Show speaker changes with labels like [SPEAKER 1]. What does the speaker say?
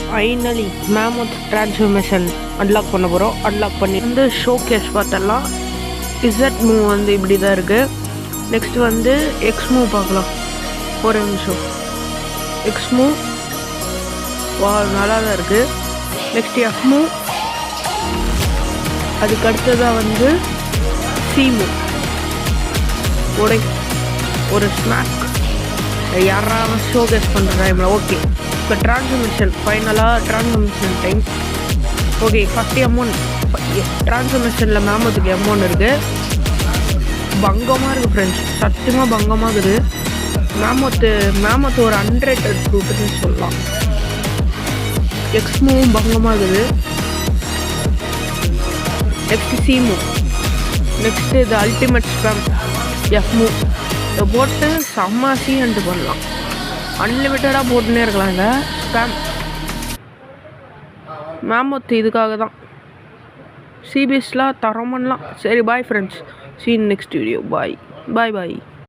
[SPEAKER 1] Finally மேமத் transformation unlock பண்ண போகிறோம். Unlock பண்ணி வந்து ஷோ கேஸ் பார்த்தலாம். இசட் மூவ் வந்து இப்படி தான் இருக்குது. நெக்ஸ்ட் வந்து எக்ஸ் மூவ் பார்க்கலாம். ஒரு நிமிஷம். எக்ஸ் மூவ் வா நல்லா தான் இருக்குது. நெக்ஸ்ட் எஃப் மூவ், அதுக்கு அடுத்ததாக வந்து சி மூவ். ஒரு ஸ்மாக் யாராவது ஷோ கேஸ் பண்ணுற டைமில். ஓகே, இப்போ ட்ரான்ஸ்ஃபர்மேஷன் ஃபைனலாக transformation time. Okay, first M1 ட்ரான்ஸ்ஃபர்மேஷனில் மேமத்துக்கு M1 இருக்குது. பங்கமாக இருக்குது ஃப்ரெண்ட்ஸ், சத்தியமாக பங்கமாக இருக்குது. மேமத்து ஒரு அன்ரேட்டட் ஃப்ரூட்டுன்னு சொல்லலாம். எக்ஸ் மூவும் பங்கமாக இருக்குது. நெக்ஸ்ட் சி மூவ், நெக்ஸ்ட்டு இது அல்டிமேட் ஸ்பேம் எஃப் மூவ். இதை போட்டு செம்ம சீன்ட்டு பண்ணலாம். அன்லிமிட்டடாக போட்டுனே இருக்கலாம். இல்லை ஸ்பேம் மேமத்து இதுக்காக தான். சிபிஎஸ்லாம் தரம் பண்ணலாம். சரி, bye friends, see in next video. Bye bye பாய்.